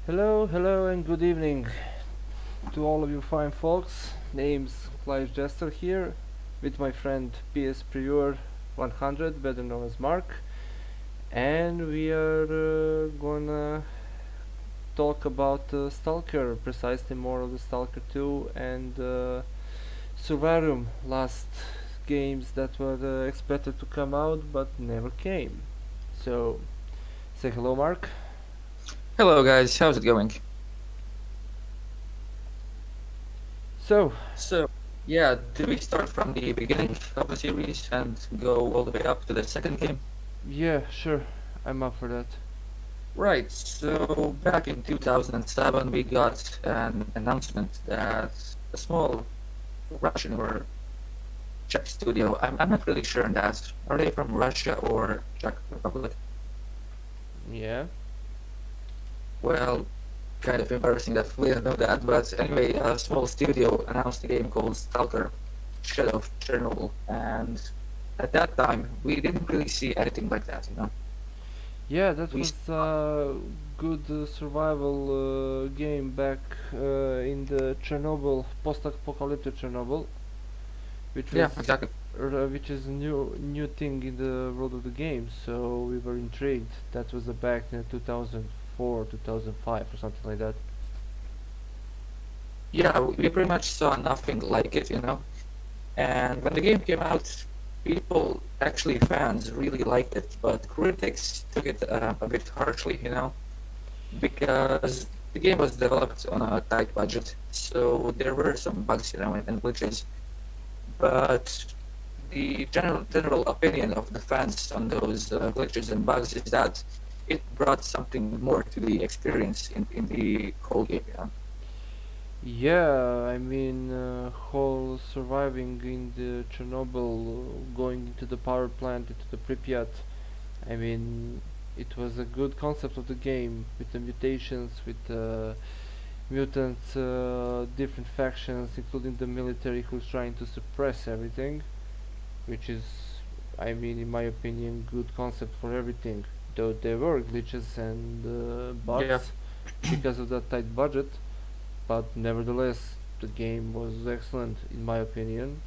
Hello, and good evening to all of you fine folks. Name's Clive Jester here with my friend PSPREVIEWER100, better known as Mark, and we are gonna talk about Stalker, precisely more of the Stalker 2 and Survivorium, last games that were expected to come out but never came. So, say hello, Mark. Hello guys, how's it going? So, So, yeah, do we start from the beginning of the series and go all the way up to the second game? yeah, sure, I'm up for that. Right, so back in 2007 we got an announcement that a small Russian or Czech studio, I'm not really sure on that. Are they from Russia or Czech Republic? Yeah. Well, kind of embarrassing that we didn't know that, but anyway, a small studio announced a game called Stalker, Shadow of Chernobyl, and at that time we didn't really see anything like that, you know. Yeah, that We was saw, a good survival game back in the Chernobyl, post-apocalyptic Chernobyl, which yeah, was exactly. which is a new thing in the world of the game. So we were intrigued. That was back in 2004, 2005, or something like that. Yeah, we pretty much saw nothing like it, you know. And when the game came out, people, actually fans, really liked it, but critics took it a bit harshly, you know, because the game was developed on a tight budget, so there were some bugs, you know, and glitches. But the general opinion of the fans on those glitches and bugs is that it brought something more to the experience in the whole game, you know. Yeah, I mean, whole surviving in the Chernobyl, going into the power plant, into the Pripyat. I mean, it was a good concept of the game with the mutations, with the mutants, different factions, including the military who's trying to suppress everything, which is, I mean, in my opinion, good concept for everything. Though there were glitches and Yeah. bugs because of that tight budget, but nevertheless, the game was excellent in my opinion,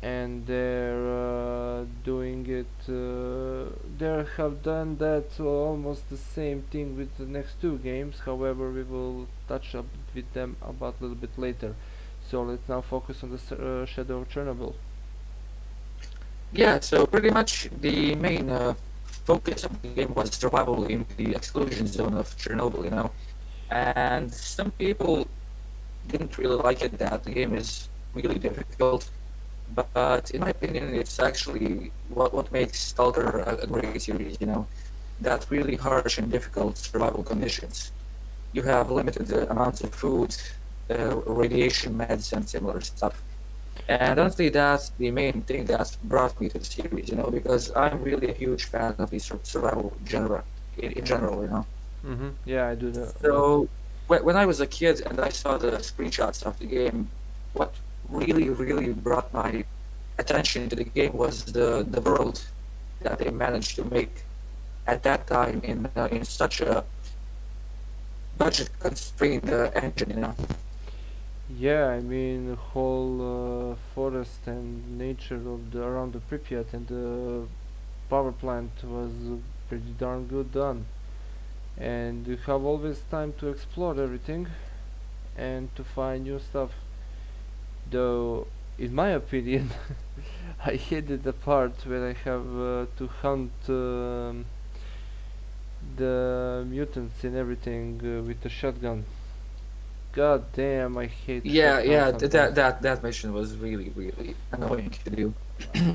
and they're doing it. They have done that almost the same thing with the next two games. However, we will touch up with them about a little bit later. So let's now focus on the Shadow of Chernobyl. Yeah, so pretty much the main focus of the game was survival in the exclusion zone of Chernobyl, you know. And some people didn't really like it that the game is really difficult, but in my opinion, it's actually what makes Stalker a great series, you know. That really harsh and difficult survival conditions. You have limited amounts of food, radiation meds, and similar stuff. And honestly, that's the main thing that brought me to the series, you know, because I'm really a huge fan of the survival genre in general, you know. Yeah, I do know that too. So when I was a kid and I saw the screenshots of the game, what really brought my attention to the game was the world that they managed to make at that time in such a budget constrained engine, you know. Yeah, I mean the whole forest and nature of the around the Pripyat and the power plant was pretty darn good done. And you have always time to explore everything and to find new stuff. Though, in my opinion, I hated the part where I have to hunt the mutants and everything with the shotgun. God damn, I hate shotguns Yeah, sometimes. that mission was really annoying to do.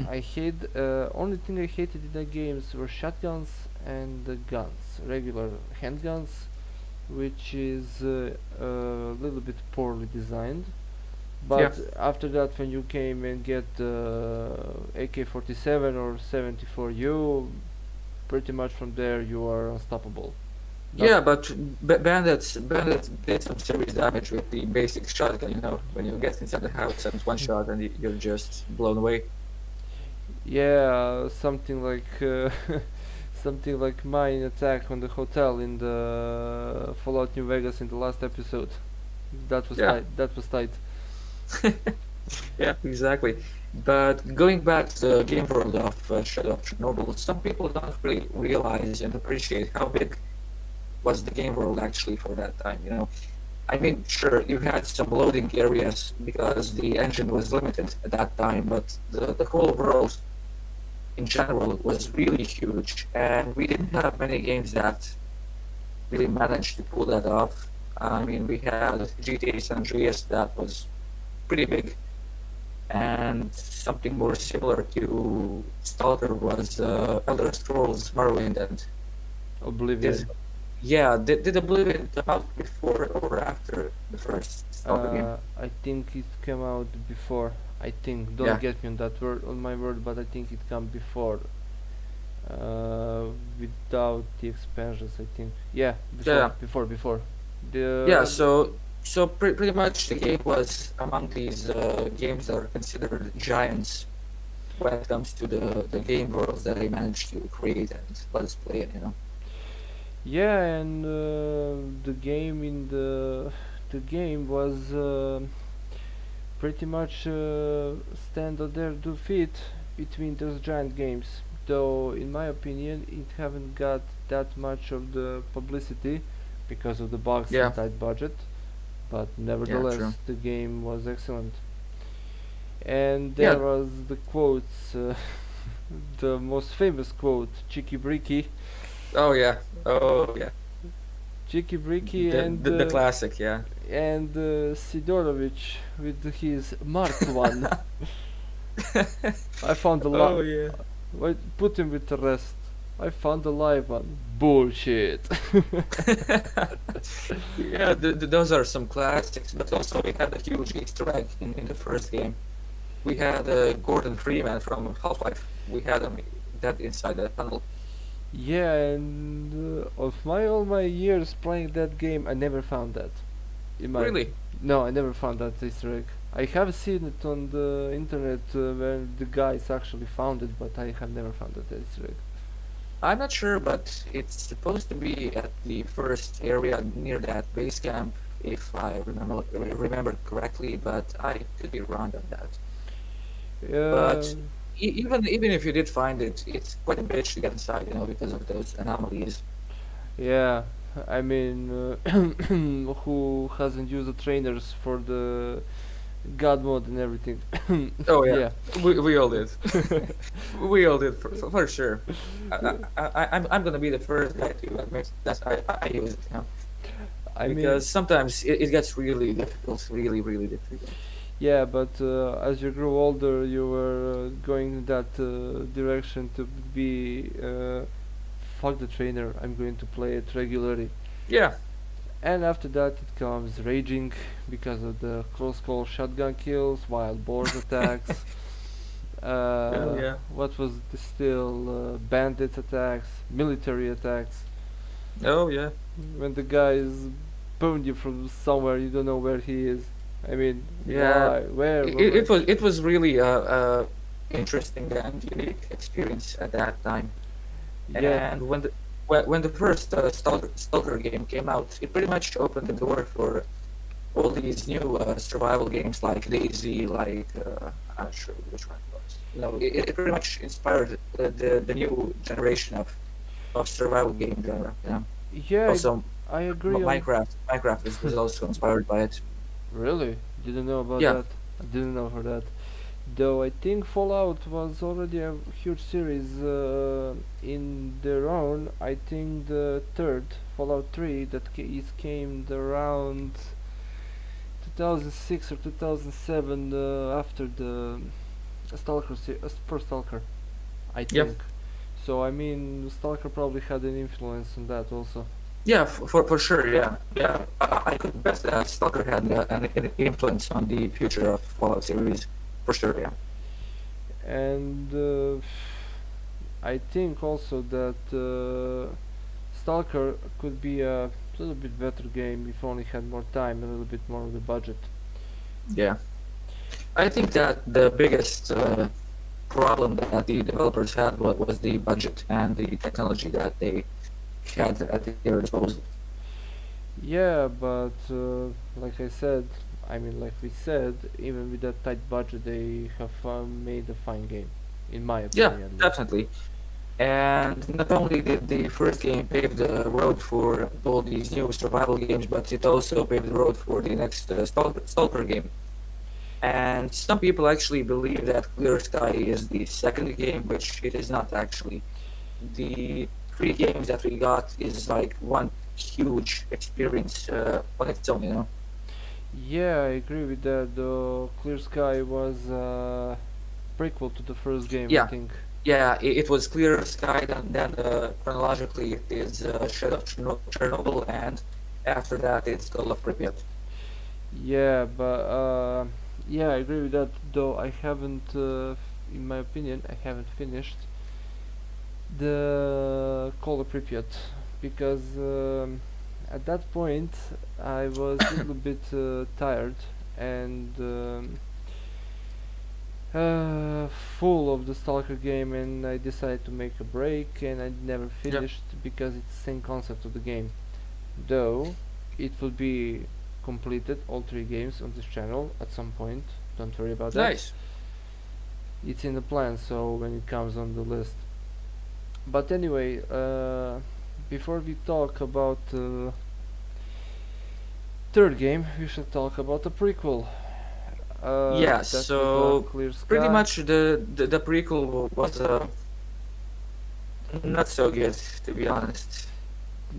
I hate only thing I hated in the games were shotguns and the guns, regular handguns, which is a little bit poorly designed. Yeah. But after that, when you came and get AK-47 or 74U, pretty much from there you are unstoppable. Not Yeah, but bandits did some serious damage with the basic shotgun, you know, when you get inside the house and one shot and you're just blown away. yeah, something like something like mine attack on the hotel in the Fallout New Vegas in the last episode. That was Yeah, tight. That was tight. yeah, exactly. But going back to the game world of Shadow of Chernobyl, some people don't really realize and appreciate how big was the game world actually for that time. I mean, sure, you had some loading areas because the engine was limited at that time, but the whole world in general was really huge, and we didn't have many games that really managed to pull that off. I mean, we had GTA San Andreas that was pretty big, and something more similar to Stalker was Elder Scrolls Morrowind. And did, Oblivion. yeah, did Oblivion come out before or after the first Stalker game? I think it came out before. I think. Don't Yeah, get me on that word, on my word, but I think it came before. Without the expansions, I think. Yeah, before, yeah, before. yeah. The So pretty much the game was among these games that are considered giants when it comes to the game worlds that they managed to create and let us play it. yeah, and the game was pretty much stand on their 2 feet between those giant games. Though, in my opinion, it haven't got that much of the publicity because of the bugs Yeah, and tight budget. But yeah, true. nevertheless, the game was excellent. And there Yeah. was the quotes, the most famous quote, Cheeky Bricky, Oh yeah. Oh yeah. Cheeky Bricky, The classic. Yeah. and Sidorovich with his marked one. I found the Oh li- yeah. Wait, put him with the rest. I found the live one. Bullshit. Yeah. Those are some classics, but also we had a huge Easter egg in the first game. We had Gordon Freeman from Half-Life. We had him that inside the tunnel. Yeah, and of my all my years playing that game, I never found that. In my Really? No, I never found that Easter egg. I have seen it on the internet where the guys actually found it, but I have never found that Easter egg. I'm not sure, but it's supposed to be at the first area near that base camp, if I remember correctly. But I could be wrong on that. Uh, But even if you did find it, it's quite a bitch to get inside, because of those anomalies. yeah, I mean, who hasn't used the trainers for the God mode and everything? Oh yeah, Yeah. we all did. We all did for sure. I'm gonna be the first guy to admit that I use it, I mean, because sometimes it gets really difficult, really really difficult. yeah, but as you grew older, you were going in that direction to be fuck the trainer. I'm going to play it regularly. Yeah. And after that, it comes raging because of the close call shotgun kills, wild boars attacks. Oh yeah. What was the still bandits attacks, military attacks. Oh yeah. When the guys burned you from somewhere, you don't know where he is. I mean, Yeah. why? Where? It was really a interesting and unique experience at that time. Yeah, And when the first Stalker game came out, it pretty much opened the door for all these new survival games like DayZ, like I'm not sure which one it was. It pretty much inspired the new generation of survival game genre. yeah, Also, I agree on. Minecraft is also inspired by it. Really? Didn't know about Yeah, that. I didn't know for that. Though I think Fallout was already a huge series in their own. I think the third Fallout 3 that came around 2006 or 2007 after the first Stalker, I yeah, think. So I mean, Stalker probably had an influence on that also. yeah, for sure. Yeah, yeah. I could bet that Stalker had an influence on the future of Fallout series, for sure. Yeah. And I think also that Stalker could be a little bit better game if only had more time, a little bit more of the budget. Yeah. I think that the biggest problem that the developers had was the budget and the technology that they had at their disposal. Yeah, but like I said, I mean, like we said, even with that tight budget, they have made a fine game, in my Yeah, opinion, at least. definitely. And not only did the first game pave the road for all these new survival games, but it also paved the road for the next Stalker game. And some people actually believe that Clear Sky is the second game, which it is not actually. The three games that we got is like one huge experience on its own, you know? Yeah, I agree with that. Though Clear Sky was prequel to the first game, I Yeah, think. yeah, it was Clear Sky, then chronologically it is Shadow of Chernobyl, and after that it's Call of Pripyat. Yeah, but yeah, I agree with that. Though I haven't, in my opinion, I haven't finished the Call of Pripyat because at that point I was a little bit tired and full of the Stalker game, and I decided to make a break, and I never Yeah. finished because it's the same concept of the game. Though it will be completed all three games on this channel at some point. Don't worry about that. Nice. It's in the plan, so when it comes on the list. But anyway, before we talk about third game, we should talk about the prequel. Yeah, That was so Clear pretty Sky. much the prequel was not so good, to be honest.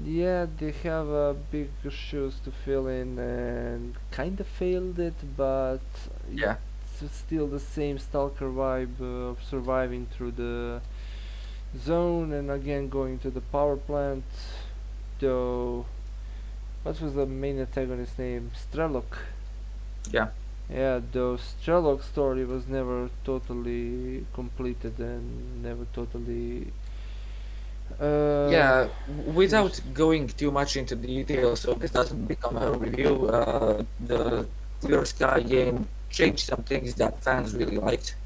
Yeah, they have big shoes to fill in and kind of failed it, but Yeah, it's still the same Stalker vibe of surviving through the zone and again going to the power plant. Though, what was the main antagonist name? Strelok. yeah. Yeah, though Strelok's story was never totally completed and never totally uh, Yeah, without finished. going too much into detail, so this doesn't become a review, the Clear Sky game changed some things that fans really liked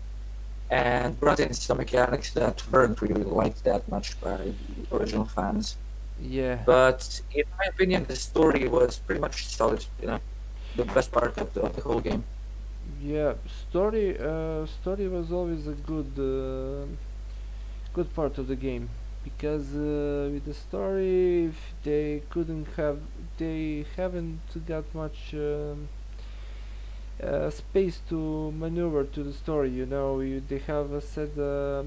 and brought in some mechanics that weren't really liked that much by the original fans. Yeah, But in my opinion, the story was pretty much solid, you know, the best part of the whole game. yeah. Story was always a good part of the game because with the story, if they haven't got much space to maneuver to the story. You know, they have set the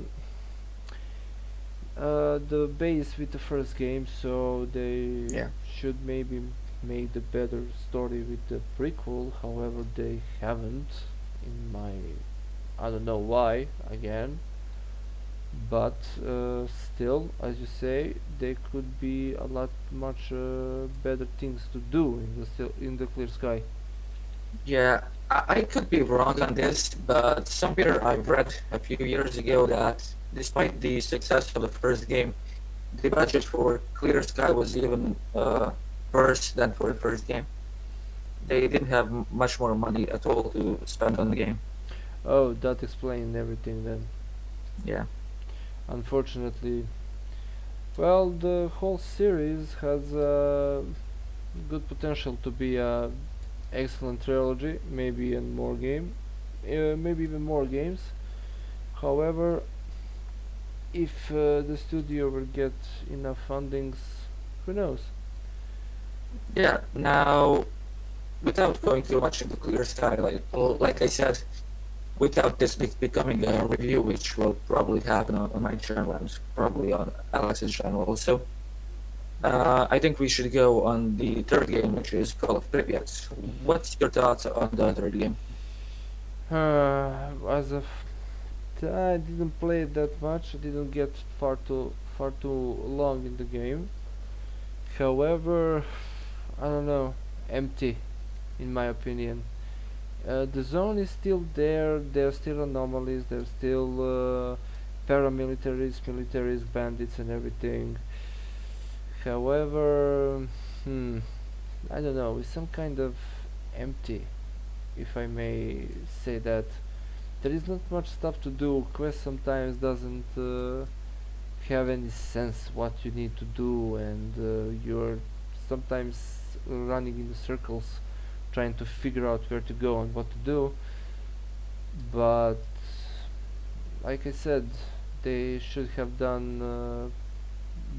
base with the first game, so they Yeah. should maybe make the better story with the prequel. However, they haven't. In my, I don't know why again, but still, as you say, there could be a lot much better things to do in the Clear Sky. Yeah, I could be wrong on this, but somewhere I read a few years ago that despite the success of the first game, the budget for Clear Sky was even worse than for the first game. They didn't have much more money at all to spend on the game. Oh, that explains everything then. Yeah, Unfortunately, well, the whole series has good potential to be a excellent trilogy, maybe and more game, maybe even more games. However, if the studio will get enough fundings, who knows? yeah. Now, without going too much into Clear Sky, like I said, without this becoming a review, which will probably happen on my channel and probably on Alex's channel also. I think we should go on the third game, which is Call of Pripyat. What's your thoughts on the third game? As of I didn't play it that much. I didn't get far too long in the game. However, I don't know, empty, in my opinion. The zone is still there. There's still anomalies. There's still paramilitaries, militaries, bandits, and everything. However, I don't know. It's some kind of empty, if I may say that. there is not much stuff to do. Quest sometimes doesn't have any sense what you need to do, and you're sometimes running in the circles trying to figure out where to go and what to do. But like I said, they should have done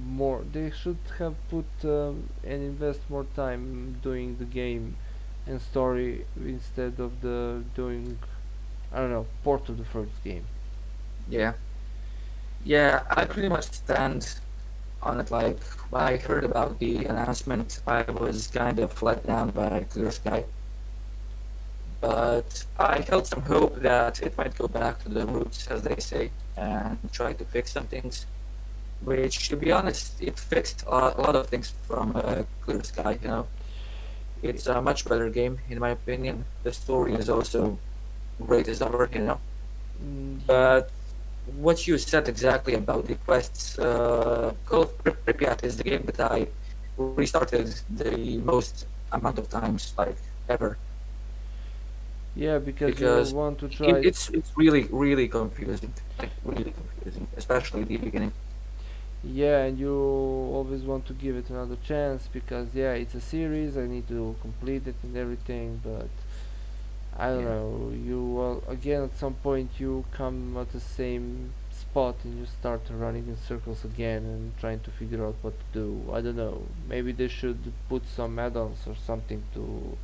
more. They should have put and invest more time doing the game and story instead of the doing, I don't know, port of the first game. Yeah, yeah, I pretty much stand on it. Like when I heard about the announcement, I was kind of let down by Clear Sky, but I held some hope that it might go back to the roots, as they say, and try to fix some things. Which, to be honest, it fixed a lot of things from Clear Sky. You know, it's a much better game in my opinion. The story is also great as ever. You know, Mm, but what you said exactly about the quests, Call of Pripyat is the game that I restarted the most amount of times, like ever, yeah, because you because want to try. it's really confusing, like really confusing, especially the beginning. Yeah, and you always want to give it another chance because yeah, it's a series. I need to complete it and everything, but I don't Yeah, know. You will again at some point you come at the same spot and you start running in circles again and trying to figure out what to do. I don't know. Maybe they should put some add-ons or something to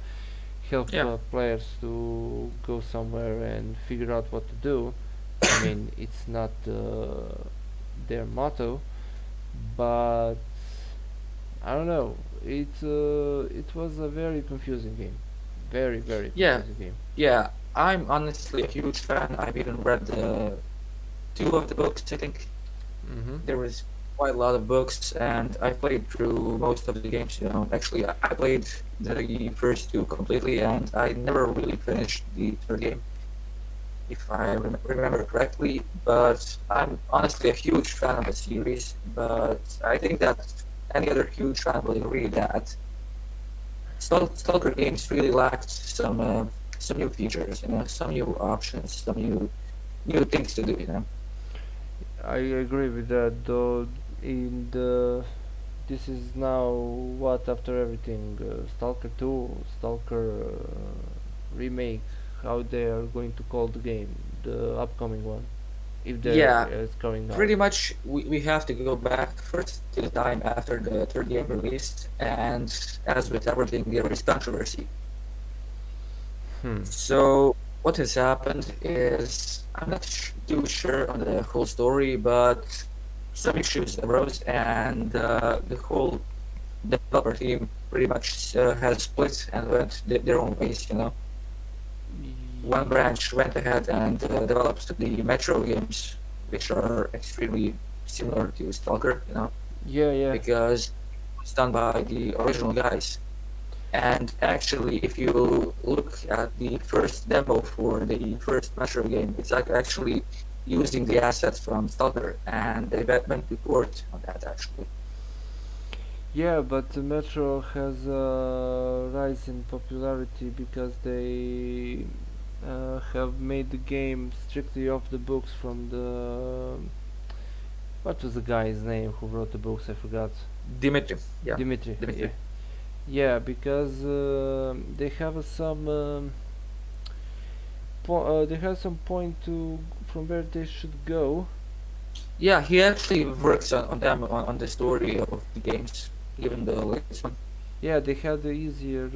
help yeah, players to go somewhere and figure out what to do. I mean, it's not their motto, but I don't know. It was a very confusing game, very yeah, confusing game. yeah. I'm honestly a huge fan. I've even read two of the books. I think Mhm. there was quite a lot of books, and I played through most of the games. You know, actually, I played the first two completely, and I never really finished the third game, if I remember correctly. But I'm honestly a huge fan of the series. But I think that any other huge fan will agree that Stalker games really lacked some new features, you know, some new options, some new things to do. You know. I agree with that, though. In the This is now what after everything, Stalker 2, Stalker remake, how they are going to call the game, the upcoming one, if there Yeah, is coming out. pretty much we have to go back first to the time after the third game released, and as with everything, there is controversy. Hmm. So what has happened is I'm not too sure on the whole story, but some issues arose, and the whole developer team pretty much has split and went their own ways. You know, one branch went ahead and developed the Metro games, which are extremely similar to Stalker. You know, Yeah, yeah, because it was done by the original guys. And actually, if you look at the first demo for the first Metro game, it's like actually using the assets from Stalker, and they went to court on that actually. yeah. But the Metro has a rise in popularity because they have made the game strictly off the books from the. What was the guy's name who wrote the books? I forgot. Dimitri, yeah, Dimitri. Yeah, Dimitri. yeah. Because they have some. They have some point to from where they should go. Yeah, he actually works on them on the story of the games, even the latest one. Yeah, they had the easier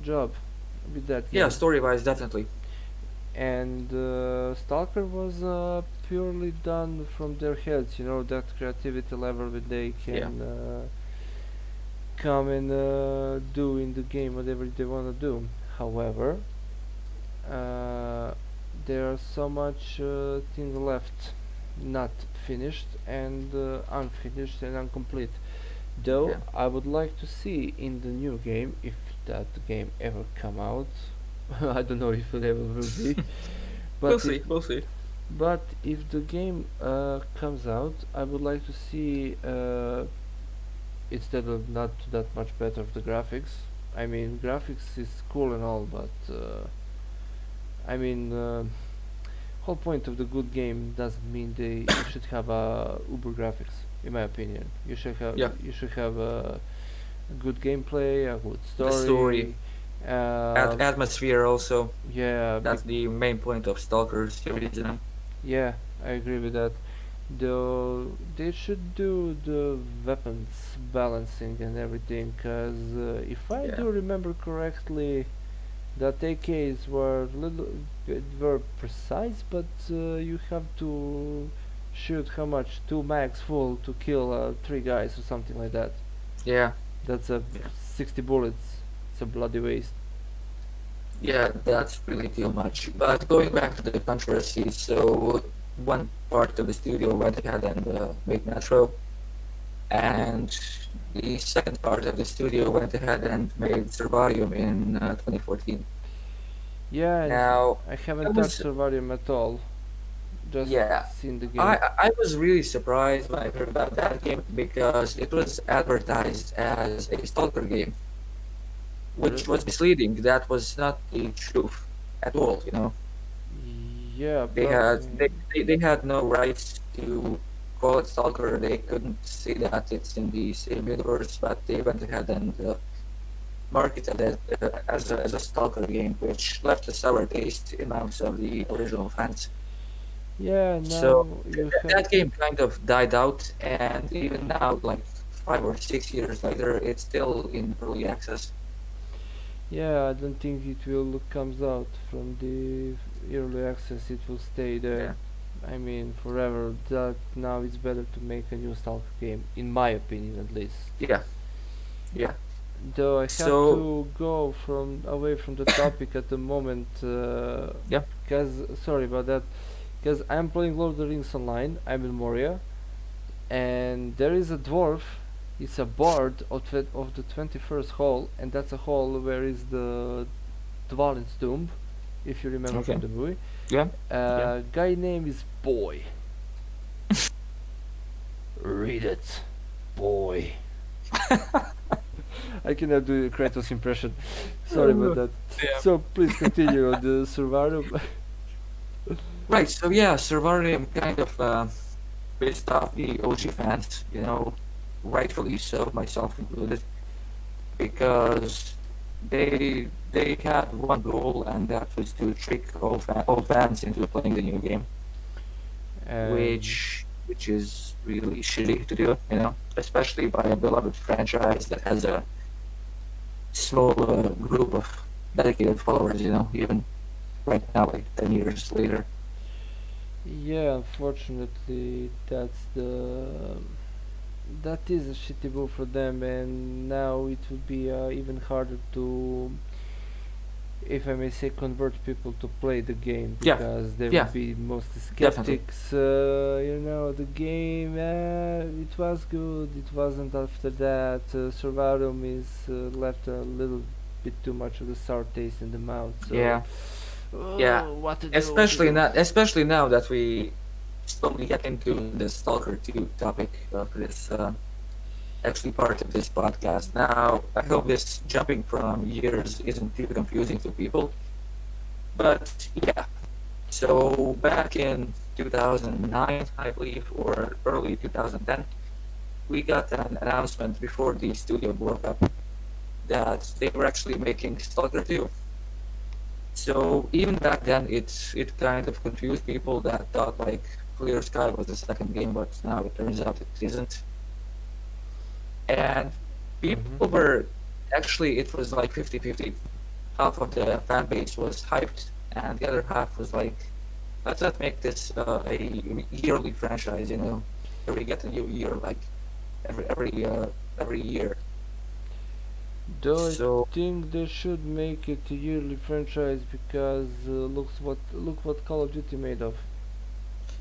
job with that Yeah, game. story wise, definitely. And Stalker was purely done from their heads. You know that creativity level that they Yeah, can come and do in the game whatever they want to do. However, uh, there are so much things left not finished and unfinished and incomplete. Though yeah. I would like to see in the new game, if that game ever come out, I don't know if it ever will be, We'll but see, we'll see. if the game comes out, I would like to see instead of not that much better of the graphics. I mean, graphics is cool and all, but I mean, whole point of the good game doesn't mean you should have uber graphics. In my opinion, Yeah, you should have a good gameplay, a good the story, story. Um, atmosphere also. yeah, That's the main point of Stalker series, you know. yeah, I agree with that. Though they should do the weapons balancing and everything, cause if I Yeah, do remember correctly, the AKs were precise, but you have to shoot how much 2 mags full to kill 3 guys or something like that. yeah, That's a yeah. 60 bullets. It's a bloody waste. Yeah, that's really too much. But going back to the controversy, so one part of the studio went ahead and made Metro, and the second part of the studio went ahead and made Servarium in 2014. Yeah, and Now, I I haven't touched was, Survarium at all. Just yeah, seen the I game. I was really surprised when I heard about that game because it was advertised as a Stalker game, Re- which was misleading. That was not the truth at all, you know. yeah, They had probably. they had no rights to call it Stalker. They couldn't say that it's in the same universe, but they went ahead and marketed it as a Stalker game, which left a sour taste in mouths of the original fans. Yeah, So now you have. that game kind of died out, and even now, like 5 or 6 years later, it's still in early access. Yeah, I don't think it will comes out from the early access. It will stay there. Yeah, I mean, forever. That now it's better to make a new Stalker game, in my opinion, at least. yeah, yeah. Though I have So to go from away from the topic at the moment, yeah, because sorry about that. Because I'm playing Lord of the Rings online. I'm in Moria, and there is a dwarf. It's a bard of the 21st hall, and that's a hall where is the Dvalin's tomb, if you remember from okay, the movie. yeah, yeah. Guy name is Boy. Read it, Boy. I cannot do a Kratos impression. Sorry about that. Yeah. So please continue on the survival. Right, so yeah, Servarium kind of pissed off the OG fans, you know, rightfully so, myself included, because they had one goal, and that was to trick all fans into playing the new game, And which is really shitty to do, you know, especially by a beloved franchise that has a small group of dedicated followers, you know, even right now, like 10 years later. yeah, unfortunately, that is a shitty move for them, and now it will be even harder to, if I may say, convert people to play the game Yeah, because there will yeah, be mostly definitely. skeptics. The game, it was good, it wasn't after that. Survivum is left a little bit too much of the sour taste in the mouth. So, Yeah. Yeah, what to do? What to especially do? now, that we slowly get into the Stalker 2 topic of this actually part of this podcast. Now, I hope this jumping from years isn't too confusing to people, but yeah. So back in 2009, I believe, or early 2010, we got an announcement before the studio broke up that they were actually making Stalker 2. So even back then, it kind of confused people that thought like Clear Sky was the second game, but now it turns out it isn't. And Mhm. people were actually, it was like 50-50. Half of the fan base was hyped, and the other half was like, let's not make this a yearly franchise, you know, where we get a new year like every year. Though I So think they should make it a yearly franchise because look what Call of Duty made of.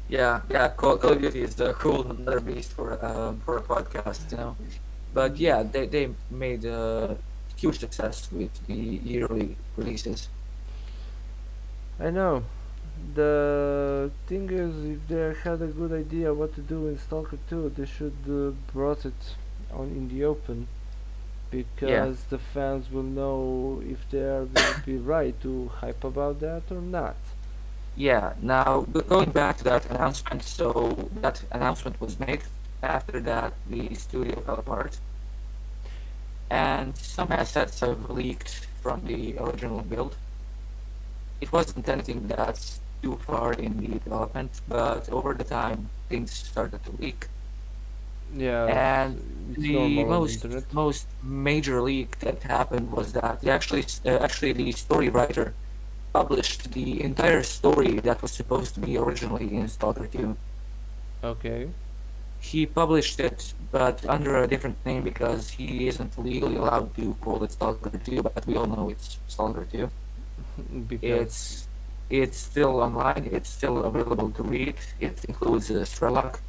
yeah, yeah, Call of Duty is a whole another beast for a podcast, you know. But yeah, they made a huge success with the yearly releases. I know. The thing is, if they had a good idea what to do in Stalker 2, they should brought it on in the open Yeah, because the fans will know if they are gonna be right to hype about that or not. Yeah, now going back to that announcement, so that announcement was made. After that, the studio fell apart, and some assets have leaked from the original build. It wasn't anything that's too far in the development, but over the time, things started to leak. Yeah, And it's the normal on the most internet. most major leak that happened was that actually the story writer published the entire story that was supposed to be originally in Stalker 2. Okay. He published it, but under a different name because he isn't legally allowed to call it Stalker 2, but we all know it's Stalker 2. Because It's it's still online, it's still available to read. It includes Strelok.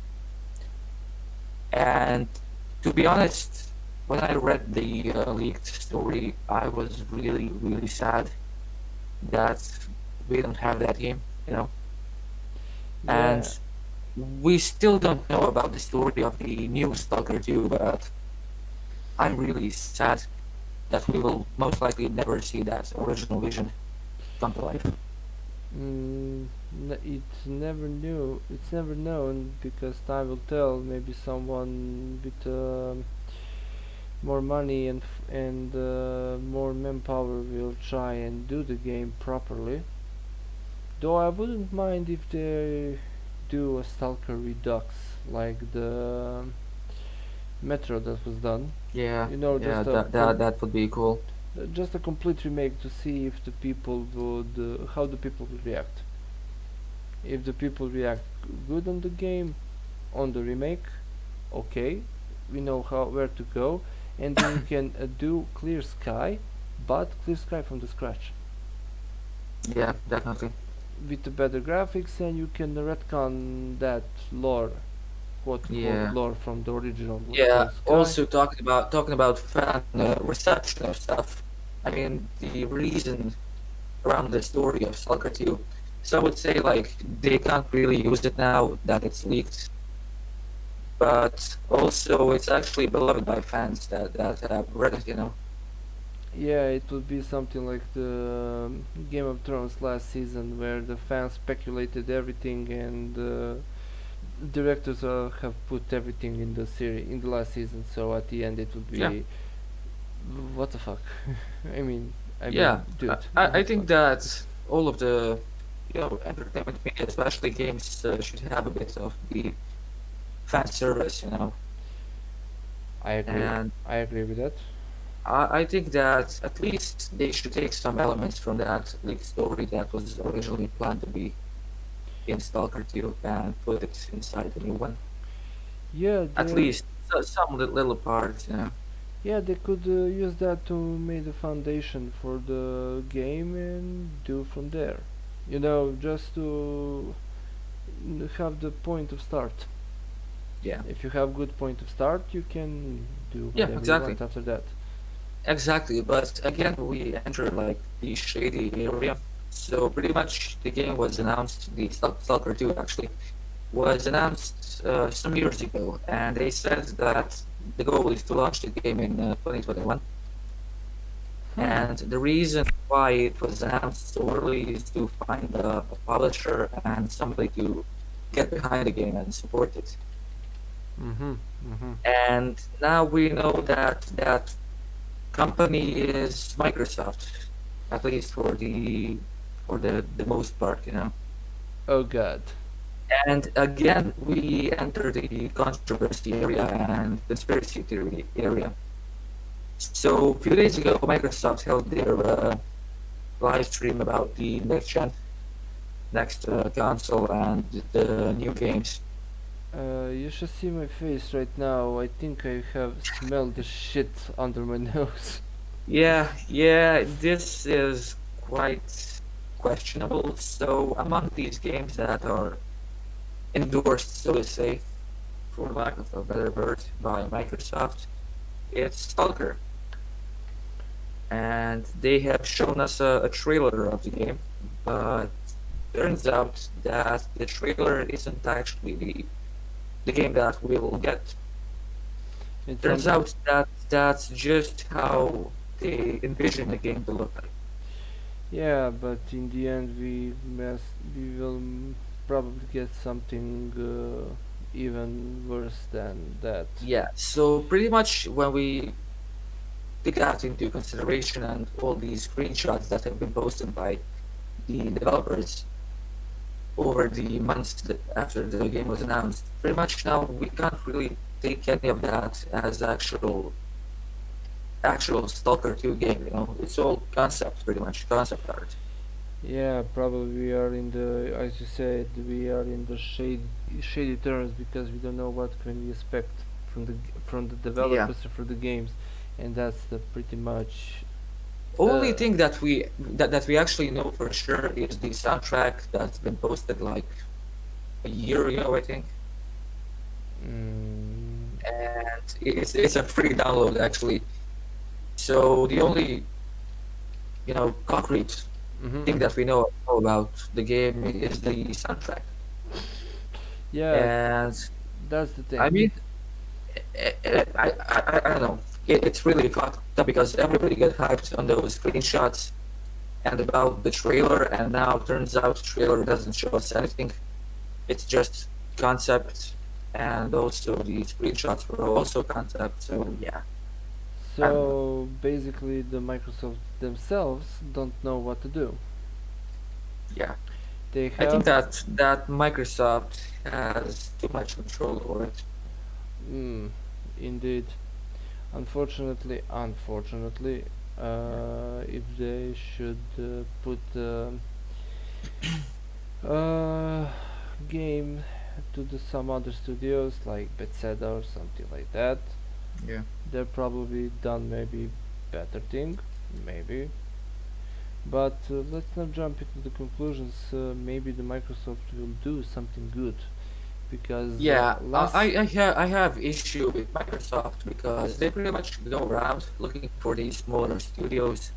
And to be honest, when I read the leaked story, I was really, really sad that we don't have that game, you know. yeah, And we still don't know about the story of the new Stalker 2, but I'm really sad that we will most likely never see that original vision come to life. it's never new. It's never known because time will tell. Maybe someone with more money and more manpower will try and do the game properly. Though I wouldn't mind if they do a Stalker Redux like the Metro that was done. Yeah, You know, yeah, that would be cool. just a complete remake to see if the people would how the people would react. If the people react good on the game, on the remake, okay, we know how where to go, and then you can do Clear Sky, but Clear Sky from the scratch Yeah, definitely. with the better graphics, and you can retcon that lore, quote unquote Yeah. lore from the original Yeah, Clear Sky. also talking about fan reception of stuff. I mean, the reason around the story of Stalker 2. So I would say like they can't really use it now that it's leaked, but also it's actually beloved by fans that have read it, you know. Yeah, it would be something like the Game of Thrones last season, where the fans speculated everything, and directors have put everything in the series in the last season. So at the end, it would Yeah. be what the fuck. I mean, Yeah, dude, I what the think fuck. that all of the entertainment media, especially games, should have a bit of the fan service, you know. I agree. And I agree with that. I think that at least they should take some elements from that leaked story that was originally planned to be in Stalker 2 and put it inside the new one. Yeah, At they least some little parts, you know. yeah they could use that to make the foundation for the game and do from there. You know, just to have the point of start. Yeah. If you have good point of start, you can do Yeah, whatever you exactly. want after that. Exactly. But again, we enter like the shady area. So pretty much the game was announced, the Stalker 2 actually, was announced some years ago, and they said that the goal is to launch the game in 2021. Hmm. And the reason why it was announced so early is to find a publisher and somebody to get behind the game and support it. Mhm. Mhm. And now we know that that company is Microsoft, at least for the most part, you know. Oh God. And again, we enter the controversy area and conspiracy theory area. So a few days ago, Microsoft held their live stream about the next console and the new games. You should see my face right now. I think I have smelled the shit under my nose. Yeah, yeah, this is quite questionable. So among these games that are endorsed, so to say, for lack of a better word, by Microsoft, it's Stalker. And they have shown us a trailer of the game, but turns out that the trailer isn't actually the game that we will get. It's Turns something. out that that's just how they envision the game to look like. Yeah, but in the end we will probably get something even worse than that. Yeah, so pretty much when we take that into consideration and all these screenshots that have been posted by the developers over the months after the game was announced, pretty much now we can't really take any of that as actual Stalker 2 game. It's all concept, pretty much concept art. Yeah, probably we are in the, as you said, we are in the shady terms because we don't know what can we expect from the Yeah. developers for the games, and that's the pretty much. Only Uh, thing that we actually know for sure is the soundtrack that's been posted like a year ago, I think, mm, and it's a free download actually. So the only concrete thing mhm. that we know about the game is the soundtrack. Yeah, And that's the I thing. mean, I don't know. It's really fucked up because everybody get hyped on those screenshots and about the trailer, and now turns out the trailer doesn't show us anything. It's just concept, and also the screenshots were also concept. So yeah, I don't know. So basically, the Microsoft themselves don't know what to do. Yeah, They I think have, that Microsoft has too much control over it. mm, indeed. Unfortunately, Yeah. if they should put uh, game to some other studios like Bethesda or something like that, Yeah. they're probably done maybe better thing, maybe. But let's not jump into the conclusions. Maybe the Microsoft will do something good because Yeah, last. I have issue with Microsoft because they pretty much go around looking for these smaller studios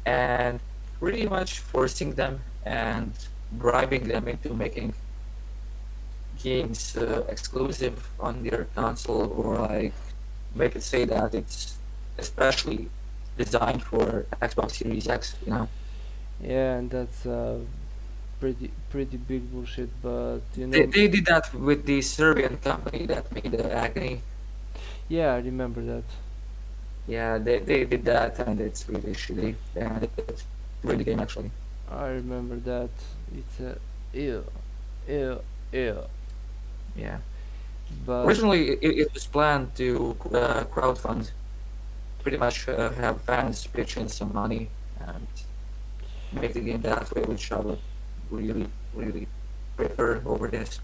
and pretty much forcing them and bribing them into making games exclusive on their console, or like make it say that it's especially designed for Xbox Series X. Yeah, and that's pretty big bullshit. But They did that with the Serbian company that made the Agony. yeah, I remember that. Yeah, they did that, and it's really shitty. And it's really the game actually. I remember that. It's a ew, ew, ew. Yeah. But Originally, it was planned to crowdfund, pretty much have fans pitch in some money and make the game that way, which I would really, really prefer over this.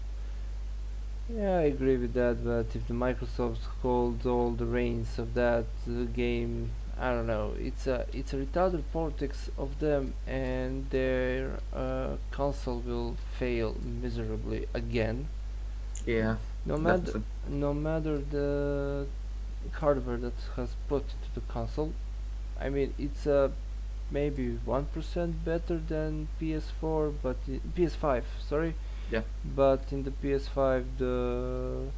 yeah, I agree with that. But if the Microsoft holds all the reins of that game, I don't know. It's a retarded politics of them, and their console will fail miserably again. Yeah, No matter definitely. no matter the hardware that has put into the console. I mean, it's maybe 1% better than PS4, but PS5, sorry. Yeah, But in the PS5, the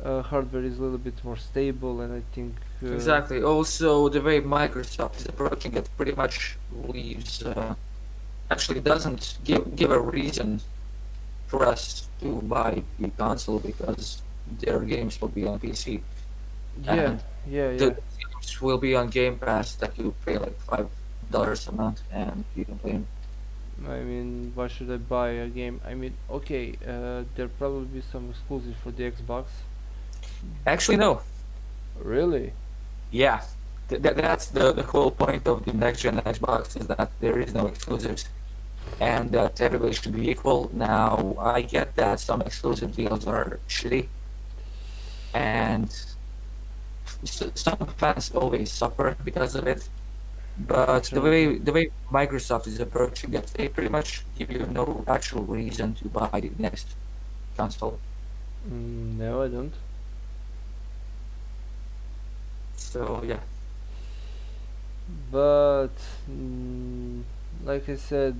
hardware is a little bit more stable, and I think, exactly. Also, the way Microsoft is approaching it pretty much leaves, actually doesn't give a reason for us to buy the console because their games will be on PC yeah, and yeah, the yeah. games will be on Game Pass that you pay like $5 a month and you can play them. I mean, why should I buy a game? I mean, okay, there'll probably be some exclusive for the Xbox. Actually, no. Really? Yeah, that's the whole point of the next gen Xbox is that there is no exclusives and that everybody should be equal. Now, I get that some exclusive deals are shitty and some fans always suffer because of it. But the Unfortunately. way the way Microsoft is approaching it, they pretty much give you no actual reason to buy the next console. No, I don't. So yeah, But like I said,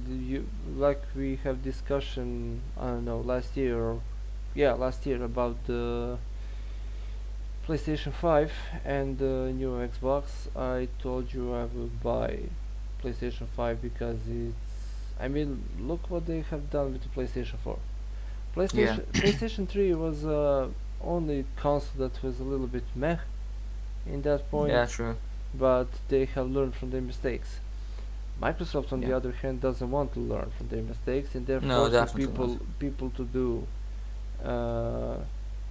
like we have discussion. I don't know, last year, yeah, last year about the PlayStation 5 and the new Xbox. I told you I will buy. PlayStation 5 because I mean, look what they have done with the PlayStation 4. Yeah, PlayStation 3 was only console that was a little bit meh in that point, yeah, true. but they have learned from their mistakes. Microsoft, on the Yeah. other hand, doesn't want to learn from their mistakes, and they're No, forcing definitely not. people to do uh,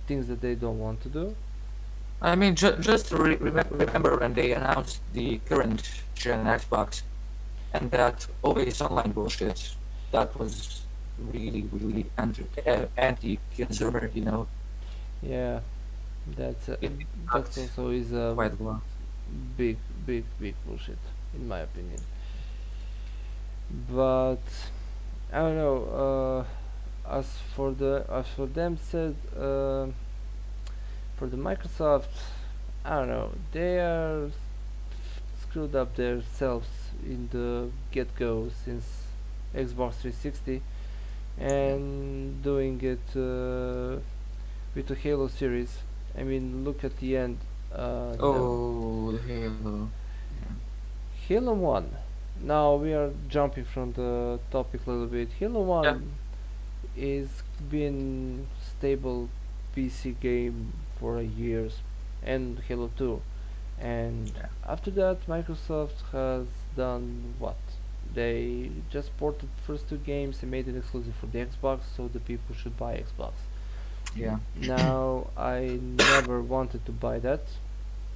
things that they don't want to do. I mean, just remember when they announced the current gen Xbox and that always online bullshit. That was really anti-consumer. Yeah, that's It that's sucked also is a quite a lot. big, big bullshit, in my opinion. But I don't know. As for them said, for the Microsoft, I don't know. They are screwed up themselves in the get-go since Xbox 360 Yeah. and doing it with the Halo series. I mean, look at the end. The Oh, the Halo. Yeah. Halo 1. Now we are jumping from the topic a little bit. Halo Yeah. 1 is been stable PC game for years, and Halo 2. And Yeah. after that, Microsoft has done what? They just ported the first two games and made it exclusive for the Xbox, so the people should buy Xbox. Yeah. Now, I never wanted to buy that,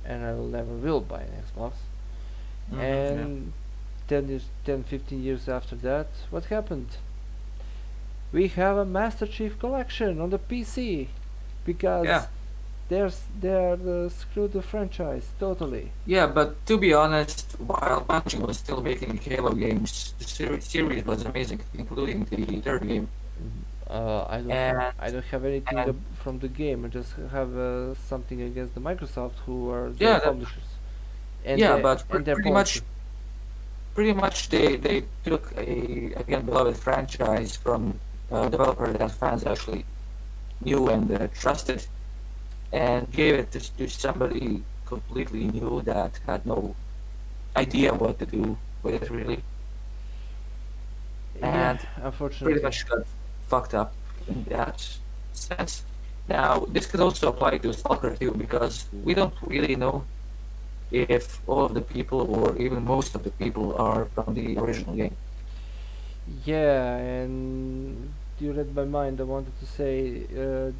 and I will never will buy an Xbox. Yeah. And 15 years after that, what happened? We have a Master Chief Collection on the PC Yeah. because they're screwed the franchise totally. Yeah, but to be honest, while Bungie was still making Halo games, the series was amazing, including the third game. And I don't have anything and from the game. I just have something against the Microsoft, who are their yeah, publishers yeah, but and their pretty policy. much, they took a again beloved franchise from a developer that fans actually knew and trusted, and gave it to somebody completely new that had no idea what to do with it really, Yeah, and pretty unfortunately. much got fucked up in that sense. Now, this could also apply to Stalker 2 because we don't really know if all of the people or even most of the people are from the original game. Yeah, and you read my mind. I wanted to say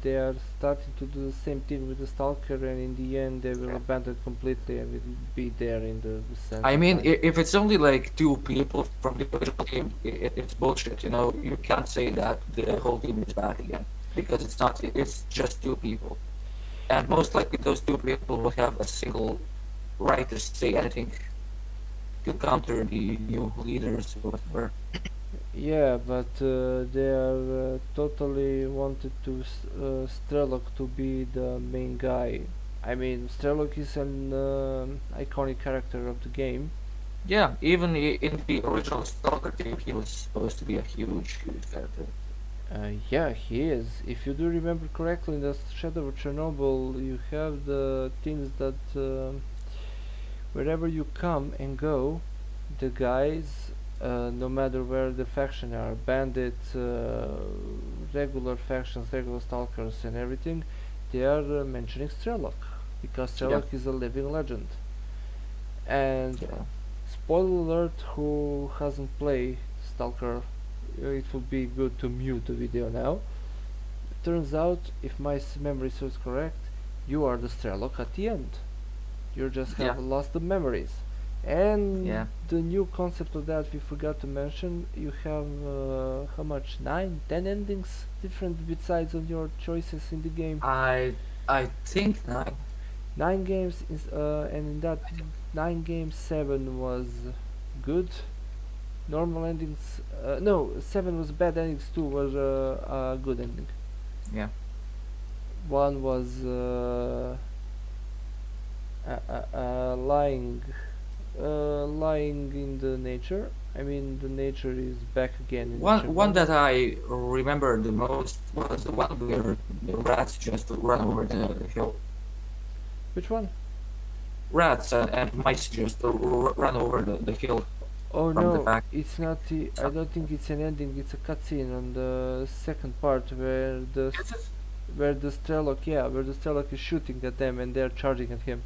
they are starting to do the same thing with the Stalker, and in the end, they will abandon it completely and will be there in the sense I of mean, time. if it's only like two people from the original game, it's bullshit. You can't say that the whole game is bad again because it's not. It's just two people, and most likely those two people will have a single right to say anything to counter the new leaders or whatever. Yeah, but they are totally wanted to Strelok to be the main guy. I mean, Strelok is an iconic character of the game. Yeah, even in the original Stalker game, he was supposed to be a huge character. Yeah, he is. If you do remember correctly, in the Shadow of Chernobyl, you have the things that wherever you come and go, the guys, no matter where the faction are, bandits, regular factions, regular stalkers, and everything, they are mentioning Strelok because Yeah, Strelok is a living legend. And yeah, spoiler alert: who hasn't played Stalker? It would be good to mute the video now. Turns out, if my memory serves correct, you are the Strelok at the end. You just yeah, have lost the memories. And yeah. the new concept of that we forgot to mention, you have how much? 9, 10 endings different besides on your choices in the game. I think nine. 9 games, and in that 9 games, 7 was good. Normal endings, no, 7 was bad endings, 2 was a good ending. Yeah. One was lying, lying in the nature. I mean, the nature is back again in the One Chernobyl. that I remember the most was the one where the rats just run over the hill. Which one? Rats and mice just run over the hill. Oh from the no, fact. it's not. I Some, don't think it's an ending. It's a cutscene on the second part is it? where the Strelok, yeah, where the Strelok is shooting at them and they're charging at him.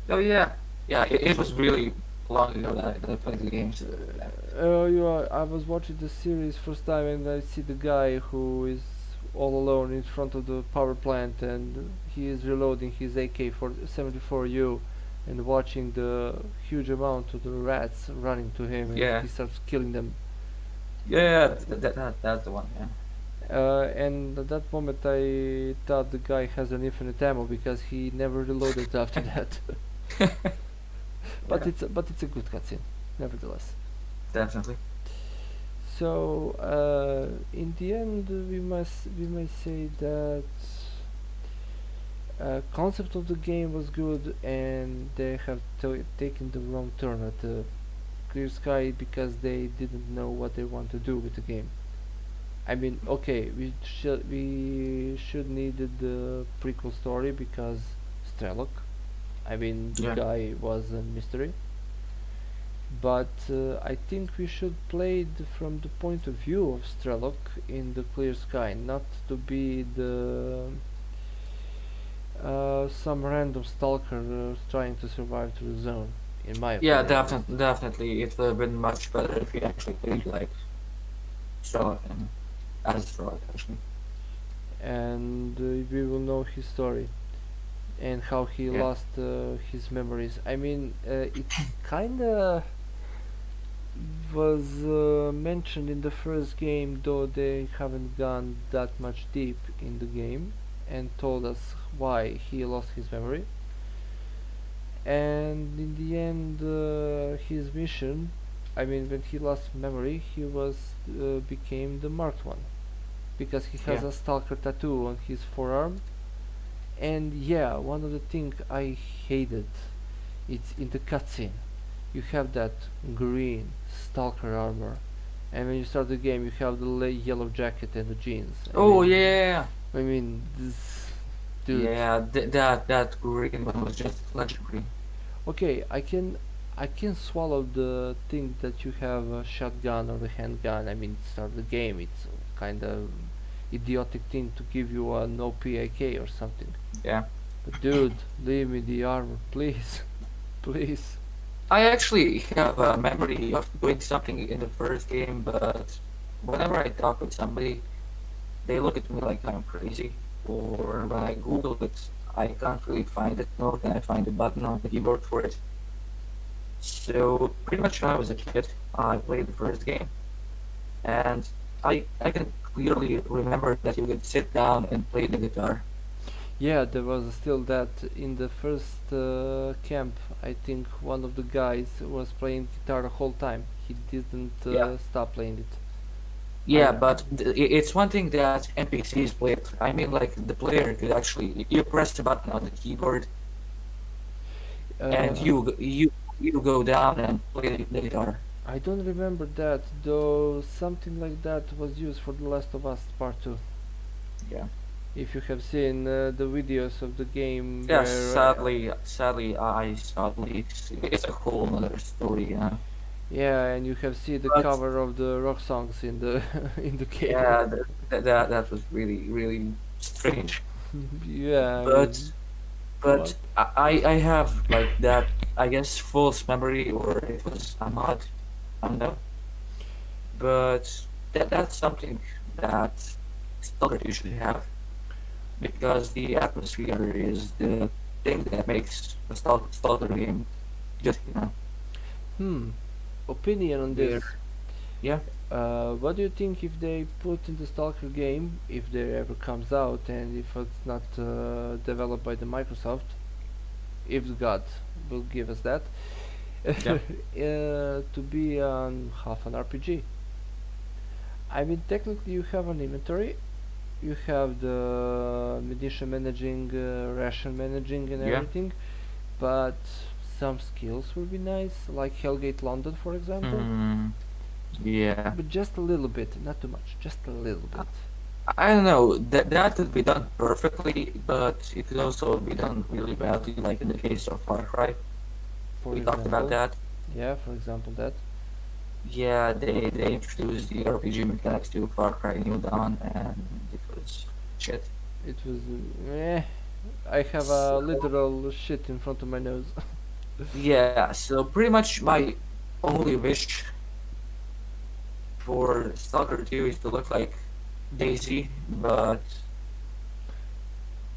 Oh yeah, yeah. It was really long ago that I played the game. So yeah. I was watching the series first time and I see the guy who is all alone in front of the power plant and he is reloading his AK-74U and watching the huge amount of the rats running to him and Yeah, he starts killing them. yeah. That's the one. Yeah. And at that moment I thought the guy has an infinite ammo because he never reloaded after that. Yeah, But it's a good cutscene, nevertheless. definitely. So in the end, we may say that concept of the game was good, and they have taken the wrong turn at the Clear Sky because they didn't know what they want to do with the game. I mean, okay, we should needed the prequel story because Strelok. I mean, the Yeah. guy was a mystery, but I think we should play it from the point of view of Strelok in the Clear Sky, not to be the some random stalker trying to survive through the zone. In my Yeah, opinion, at least. definitely. It would have been much better if you actually played like Sherlock and as Sherlock actually. And we will know his story and how he Yeah. lost his memories. I mean, it kinda was mentioned in the first game, though they haven't gone that much deep in the game and told us why he lost his memory. And in the end, his mission, I mean, when he lost memory, he was became the marked one because he has Yeah. a stalker tattoo on his forearm. And yeah, one of the things I hated, it's in the cutscene. You have that green stalker armor, and when you start the game, you have the yellow jacket and the jeans. Oh yeah. I mean, this dude. Yeah, that green one was just legendary. Okay, I can swallow the thing that you have a shotgun or a handgun. I mean, start the game. It's kind of idiotic thing to give you an OPAK or something. Yeah. But dude, leave me the armor, please, please. I actually have a memory of doing something in the first game, but whenever I talk with somebody, they look at me like I'm crazy. Or when I Google it, I can't really find it, nor can I find a button on the keyboard for it. So pretty much when I was a kid, I played the first game, and I can clearly remember that you could sit down and play the guitar. Yeah, there was still that in the first camp. I think one of the guys was playing guitar the whole time. He didn't Yeah. stop playing it. Yeah, but it's one thing that NPCs play. I mean, like the player could actually you press the button on the keyboard and uh, you go down and play the guitar. I don't remember that, though something like that was used for The Last of Us Part 2. Yeah. If you have seen the videos of the game Yeah. where Sadly, I saw the leaks. It's a whole other story, you know. yeah, and you have seen the But cover of the rock songs in the in the game. yeah, that was really strange. Yeah, I But mean, what? I have like that, I guess, false memory, or it was a mod. I don't know. But that's something that Stalker usually have, because the atmosphere is the thing that makes a Stalker game good, you know. Hmm. Opinion on Where this. yeah, What do you think if they put in the Stalker game, if there ever comes out, and if it's not developed by the Microsoft, if God will give us that, yeah, to be on half an RPG? I mean, technically, you have an inventory, you have the munition managing, ration managing, and yeah. everything, but some skills would be nice, like Hellgate London, for example. Hmm. Yeah. But just a little bit, not too much, just a little I bit. I don't know. That could be done perfectly, but it could also be done really badly, like in the case of Far Cry. For We talked about example, that. yeah, for example that. Yeah, they introduced the RPG mechanics to Far Cry New Dawn, and it was shit. It was, I have a So literal shit in front of my nose. yeah, so pretty much my only wish for Stalker 2 is to look like Daisy, but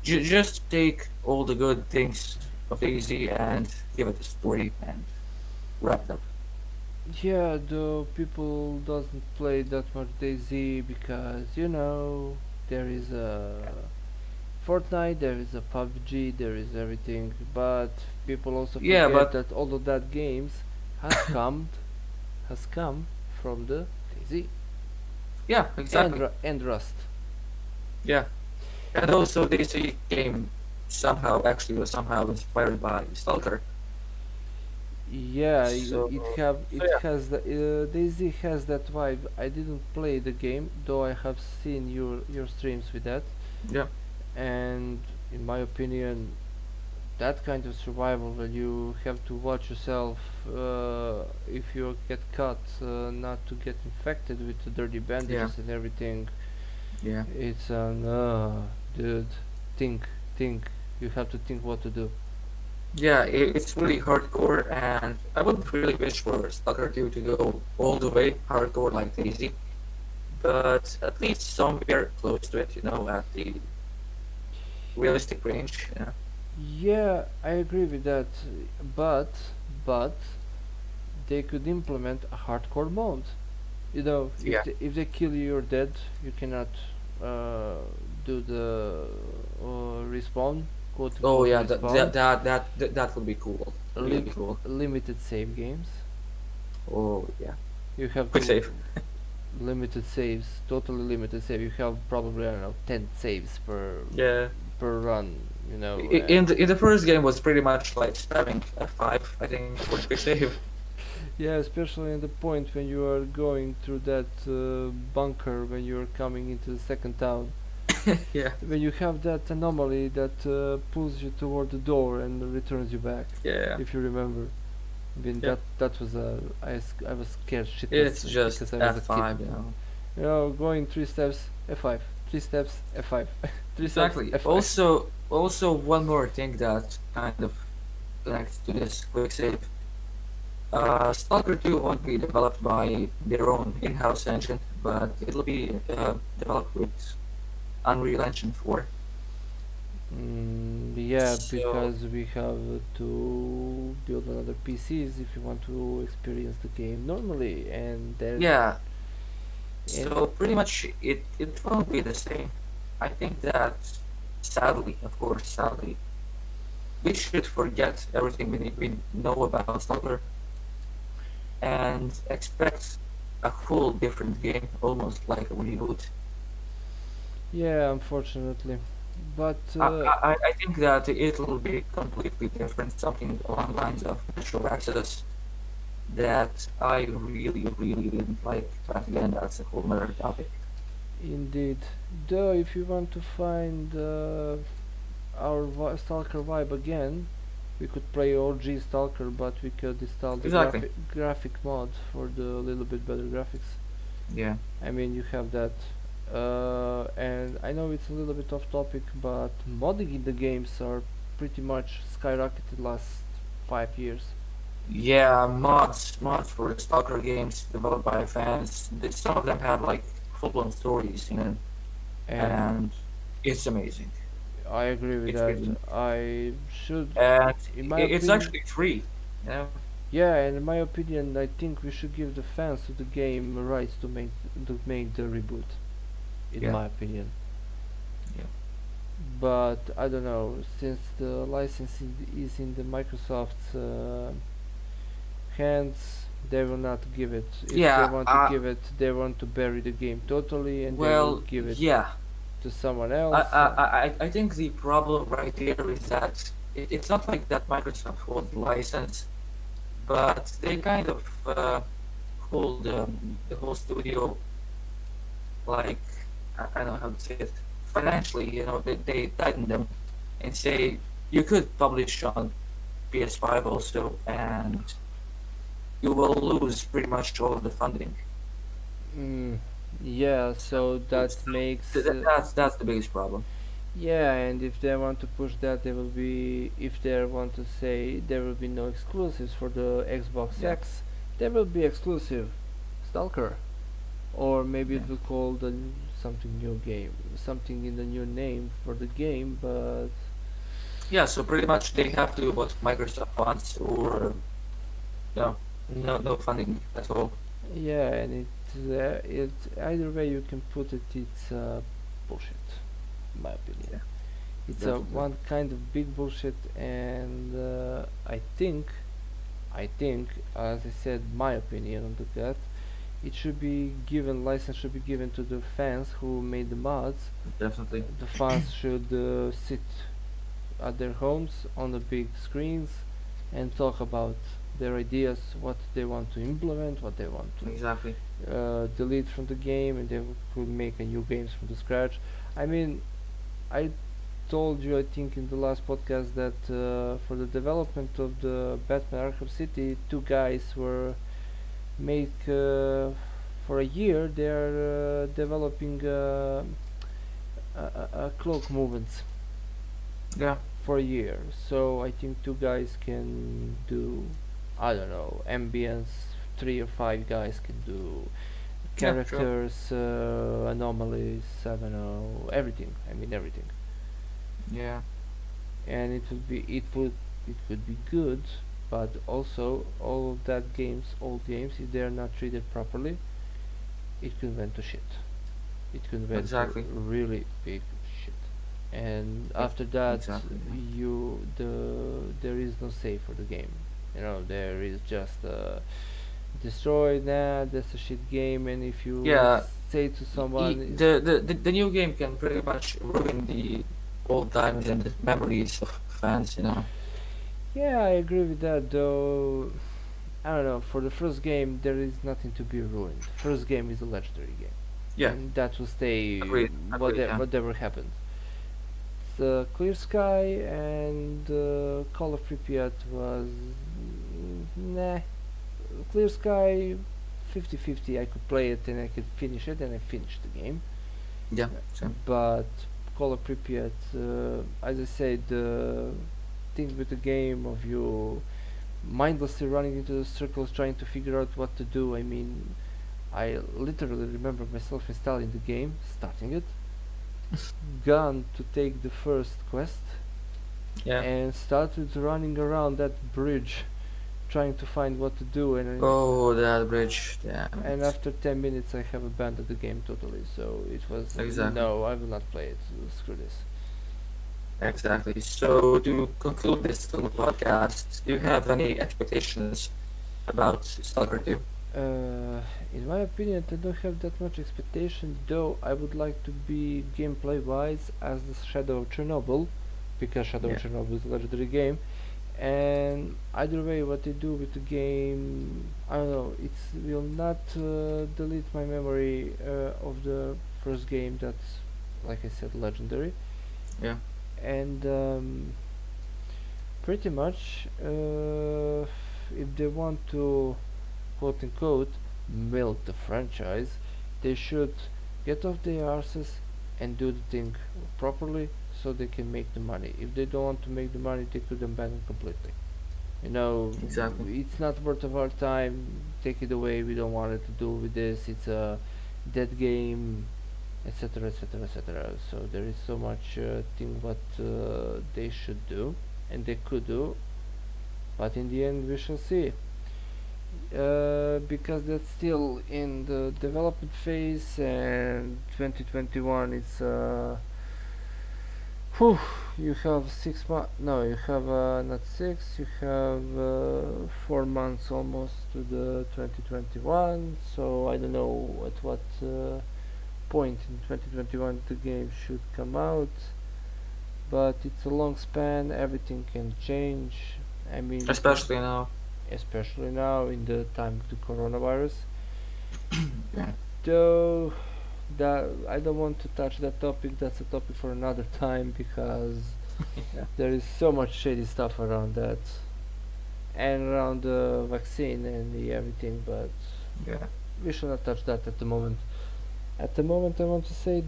just take all the good things of Daisy and give it a story and wrap it up. Yeah, though people doesn't play that much DayZ because there is a Fortnite, there is a PUBG, there is everything, but people also Yeah, forget but that all of that games has come from the DayZ yeah, and exactly. and Rust. Yeah, and also Daisy game somehow actually was somehow inspired by Stalker. Yeah, So it yeah, has the DayZ has that vibe. I didn't play the game, though I have seen your streams with that, yeah, and in my opinion, that kind of survival where you have to watch yourself if you get caught, not to get infected with the dirty yeah, bandages and everything. yeah. It's dude, think, think. You have to think what to do. Yeah, it's really hardcore, and I would really wish for Stalker 2 to go all the way hardcore like Daisy, but at least somewhere close to it, at the realistic range. Yeah, I agree with that, but but they could implement a hardcore mode. Yeah. If they kill you, you're dead. You cannot uh, do the respawn, quote Oh unquote yeah, respawn. that would be cool. Really Lim- cool. limited save games. Oh yeah. You have Quick to save. limited saves, totally limited save. You have probably, I don't know, 10 saves Yeah. per run. In the first game was pretty much like spamming F5, I think, for quick save. Yeah, especially in the point when you are going through that bunker when you are coming into the second town. Yeah. When you have that anomaly that pulls you toward the door and returns you back, Yeah. if you remember. I mean Yeah. that was I was scared shitless It's just because I was a kid. F5. Going 3 steps F5, 3 steps F5, 3 steps Exactly. F5. Also, one more thing that kind of connects to this quick save. Stalker 2 won't be developed by their own in-house engine, but it'll be developed with Unreal Engine 4. Yeah, So because we have to build another PCs if you want to experience the game normally, yeah, and so pretty much it won't be the same. I think that sadly, of course, sadly, we should forget everything we know about Stalker and expect a whole different game, almost like a reboot. yeah, unfortunately, but I think that it'll be completely different, something along the lines of Metro Exodus that I really, really didn't like. But again, that's a whole other topic. indeed, though, if you want to find our Stalker vibe again, we could play OG Stalker, but we could install the Exactly. graphic mod for the little bit better graphics. Yeah. I mean, you have that. And I know it's a little bit off topic, but modding in the games are pretty much skyrocketed last 5 years. Yeah, mods for Stalker games developed by fans. Some of them have like full-blown stories, And and it's amazing. I agree with It's that. really, I should, and in my it's opinion, actually free. You know? yeah, and in my opinion, I think we should give the fans of the game rights to make the reboot. In Yeah, my opinion, yeah, but I don't know, since the licensing is in the Microsoft's hands, they will not give it. If they yeah. want to give it, they want to bury the game totally, and they will Well, give it yeah. to someone I, else. I, I think the problem right here is that it's not like that Microsoft holds the license, but they kind of hold the whole studio, like, I don't know how to say it, financially. They tighten them and say you could publish on PS5 also, and you will lose pretty much all of the funding. Mm, yeah, so So, that makes that's the biggest problem. yeah, and if they want to push that, they will be if they want to say there will be no exclusives for the Xbox Yeah, X, there will be exclusive Stalker, or maybe yeah, it will call the something new game, something in the new name for the game, but yeah. So pretty much they have to do what Microsoft wants, or no, no funding at all. yeah, and it either way you can put it, it's bullshit, in my opinion. Yeah, It's a definitely. one kind of big bullshit, and I think, as I said, my opinion on that, it should be given license should be given to the fans who made the mods. Definitely. The fans should sit at their homes on the big screens and talk about their ideas, what they want to implement, what they want to Exactly. delete from the game, and they could make a new games from the scratch. I mean, I told you, I think, in the last podcast that for the development of the Batman Arkham City, two guys were make for a year. They are developing a cloak movements Yeah. for a year. So I think two guys can do, I don't know, ambience. 3 or 5 guys can do Yeah. Sure. characters, anomalies, I don't know, everything. I mean everything. Yeah. And it would be good, but also all of that games, old games, if they are not treated properly, it could went to shit. It could went to Exactly. really big shit. And after that, Exactly. Yeah. there is no save for the game. There is just destroy that. That's a shit game. And if you Yeah. say to someone, The new game can pretty much ruin the old times and the memories of fans. yeah, I agree with that, though. I don't know. For the first game, there is nothing to be ruined. First game is a legendary game, Yeah. and that will stay Agreed. Agreed. Yeah. whatever happens. The Clear Sky and Call of Pripyat was nah. Clear Sky 50-50. I could play it and I could finish it, and I finished the game. Yeah. Same. But Call of Pripyat, as I said, the thing with the game of you mindlessly running into the circles trying to figure out what to do. I mean, I literally remember myself installing the game, starting it, gone to take the first quest, Yeah. and started running around that bridge trying to find what to do, Oh, that bridge. Damn and it. after 10 minutes I have abandoned the game totally. So it was Exactly. no, I will not play it. Screw this. Exactly. So to conclude this little podcast, do you have any expectations about Stalker 2? In my opinion, I don't have that much expectation, though I would like to be gameplay wise as the Shadow of Chernobyl, because Shadow of Yeah. Chernobyl is a legendary game. And either way, what they do with the game, I don't know. It will not delete my memory of the first game. That's, like I said, legendary. Yeah. And pretty much, if they want to quote unquote milk the franchise, they should get off their arses and do the thing properly so they can make the money. If they don't want to make the money, they could abandon completely. You know, Exactly. it's not worth of our time. Take it away. We don't want it to do with this. It's a dead game, etc., etc., etc. So there is so much thing what they should do and they could do, but in the end we shall see. Because that's still in the development phase, and 2021 is whew, you have 6 months, no, you have not 6, you have 4 months almost to the 2021. So I don't know at what point in 2021 the game should come out, but it's a long span. Everything can change. I mean, Especially now. especially now in the time of the coronavirus. Yeah. Though that I don't want to touch that topic. That's a topic for another time because Yeah. there is so much shady stuff around that. and around the vaccine and everything, but Yeah. we should not touch that at the moment. At the moment, I want to say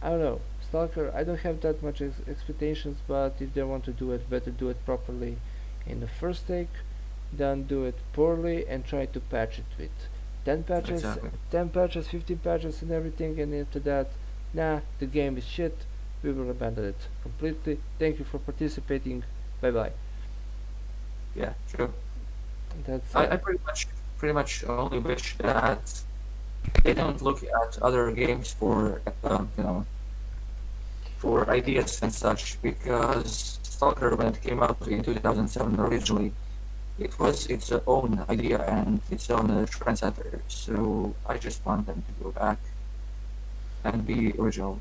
I don't know, Stalker. I don't have that much expectations, but if they want to do it, better do it properly in the first take, than do it poorly and try to patch it with 10 patches, Exactly. 10 patches, 15 patches, and everything. And after that, nah, the game is shit. We will abandon it completely. Thank you for participating. Bye bye. Yeah. True. That's I pretty much only wish that they don't look at other games for for ideas and such, because Stalker, when it came out in 2007 originally, it was its own idea and its own trendsetter. So I just want them to go back and be original.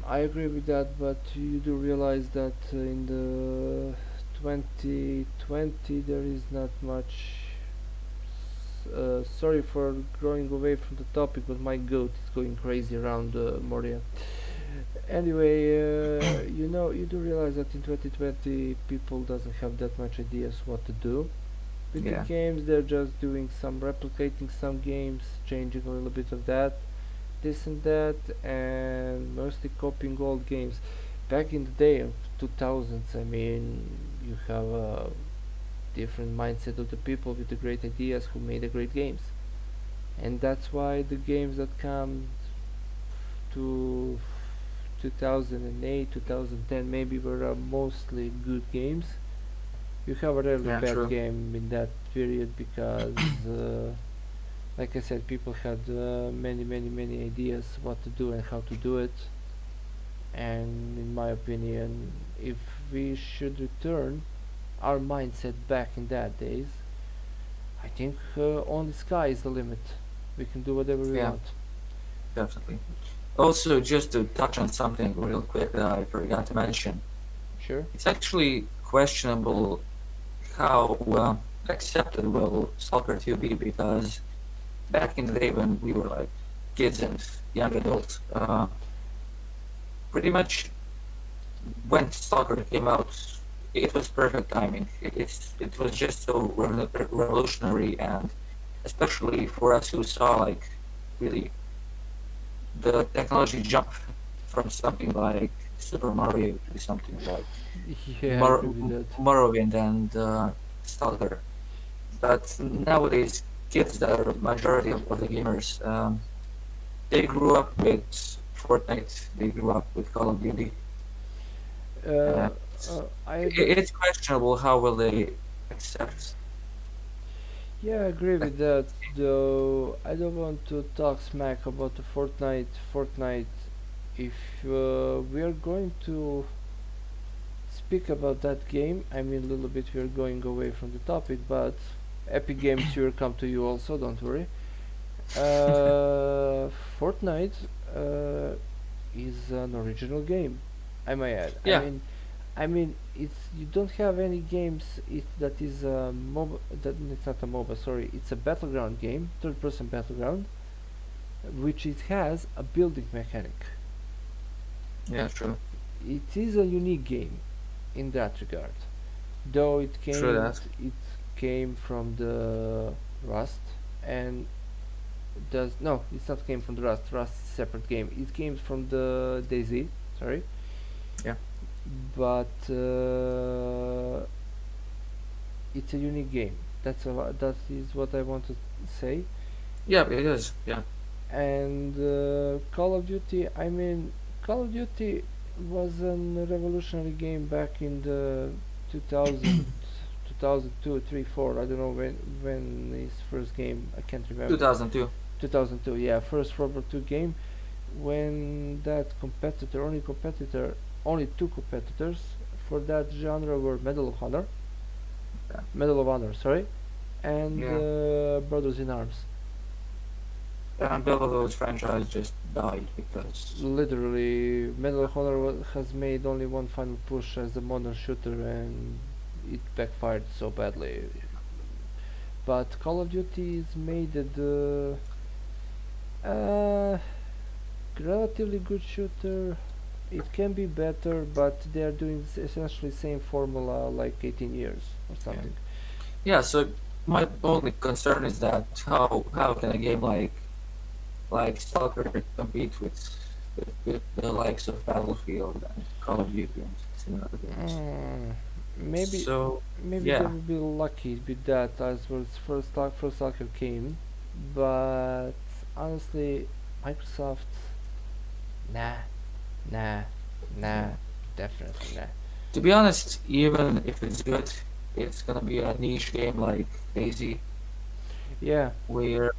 I agree with that, but you do realize that in the 2020 there is not much. Sorry for going away from the topic, but my goat is going crazy around Moria. Anyway, you do realize that in 2020 people doesn't have that much ideas what to do with the Yeah, games. They're just doing some replicating some games, changing a little bit of that, this and that, and mostly copying old games. Back in the day of 2000s, I mean, you have a different mindset of the people with the great ideas who made the great games, and that's why the games that come to 2008, 2010 maybe were mostly good games. You have a really yeah, bad true. game in that period because, like I said, people had many ideas what to do and how to do it. And in my opinion, if we should return our mindset back in that days, I think only sky is the limit. We can do whatever we Yeah, want. definitely. Also, just to touch on something real quick that I forgot to mention, Sure. it's actually questionable how accepted will Stalker 2 be, because back in the day when we were like kids and young adults, pretty much when Stalker came out, it was perfect timing. It was just so revolutionary, and especially for us who saw like really the technology jump from something like Super Mario to something like Yeah, I agree with that. Morrowind and Stalker. But nowadays, kids that are majority of the gamers, they grew up with Fortnite. They grew up with Call of Duty. Uh, Uh, I agree. it's questionable how will they accept. Yeah, I agree Like, with that. Though I don't want to talk smack about the Fortnite. Fortnite. If we are going to speak about that game, I mean a little bit we are going away from the topic, but Epic Games will come to you also. Don't worry. Fortnite uh, is an original game. I might add. yeah, I mean, it's you don't have any games that is a MOBA. That it's not a MOBA. Sorry, it's a battleground game, third-person battleground, which it has a building mechanic. yeah, true, It is a unique game in that regard. Though true that. it came from the Rust, and does no, it's not came from the Rust. Rust is a separate game. It came from the DayZ. Sorry, Yeah, but it's a unique game. That is what I want to say. yeah, it is. Yeah, And Call of Duty. I mean, Call of Duty was a revolutionary game back in the 2000, 2002, 3, 4. I don't know when his first game. I can't remember. 2002. 2002. Yeah, first World War II game. When that only two competitors for that genre were Yeah, Medal of Honor, sorry, and yeah. Brothers in Arms. And both of those franchise just died because Literally, Medal of Honor has made only one final push as a modern shooter, and it backfired so badly. But Call of Duty is made a relatively good shooter. It can be better, but they are doing essentially same formula like 18 years or Yeah. something. Yeah. So my only concern is that how can a game like Stalker compete with the likes of Battlefield and Call of Duty and similar games? Mm, maybe So maybe they yeah, will be lucky with that as was first Stalker came, but honestly, Microsoft, nah, nah, nah, yeah. definitely nah. To be honest, even if it's good, it's gonna be a niche game like Daisy, Yeah, where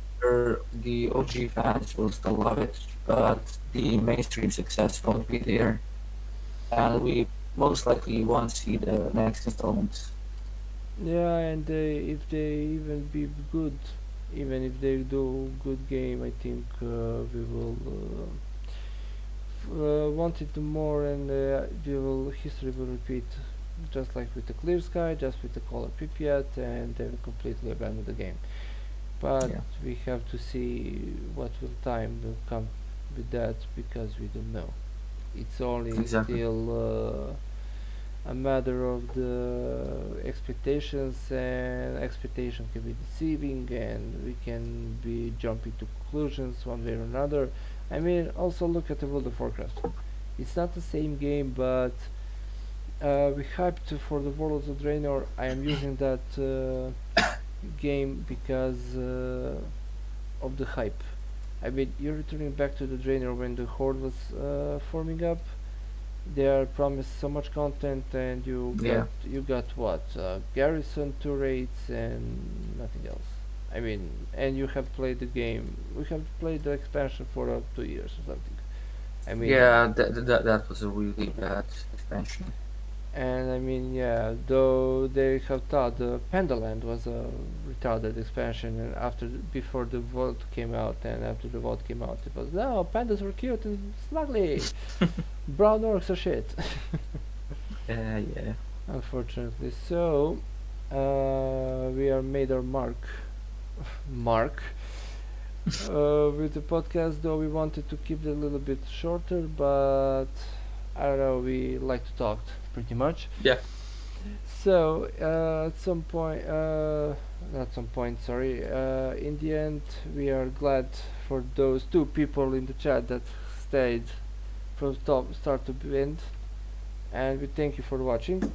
the OG fans will still love it, but the mainstream success won't be there, and we most likely won't see the next installment. yeah, and if they even be good, even if they do good game, I think we will want it more, and history will repeat, just like with the Clear Sky, just with the Color Pripyat, and then completely abandon the game. But Yeah, we have to see what will time will come with that because we don't know. It's only exactly. still a matter of the expectations, and expectation can be deceiving, and we can be jumping to conclusions one way or another. I mean, also look at the World of Warcraft. It's not the same game, but we hyped for the World of Draenor. I am using that game because of the hype. I mean, you're returning back to the Draenor when the Horde was forming up. They are promised so much content, and Yeah, you got what, garrison turrets and nothing else. I mean, and you have played the game. We have played the expansion for 2 years or something. I mean, yeah, that was a really bad expansion. and I mean, yeah, though they have thought the Pandaland was a retarded expansion, and before the vote came out, and after the vote came out, it was no, pandas were cute and snuggly. Brown orcs are shit. Yeah, Unfortunately, so we are made our mark with the podcast. Though we wanted to keep it a little bit shorter, but I don't know. We like to talk pretty much. yeah, So at some point, not some point, sorry. In the end, we are glad for those two people in the chat that stayed from top start to end, and we thank you for watching.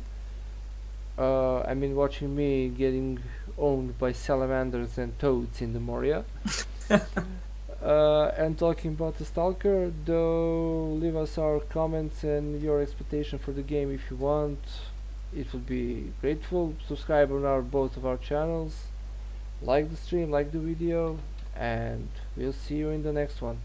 I mean, watching me getting owned by salamanders and toads in the Moria. And talking about the Stalker, though, leave us our comments and your expectation for the game if you want. It would be grateful. Subscribe on our both of our channels. Like the stream, like the video, and we'll see you in the next one.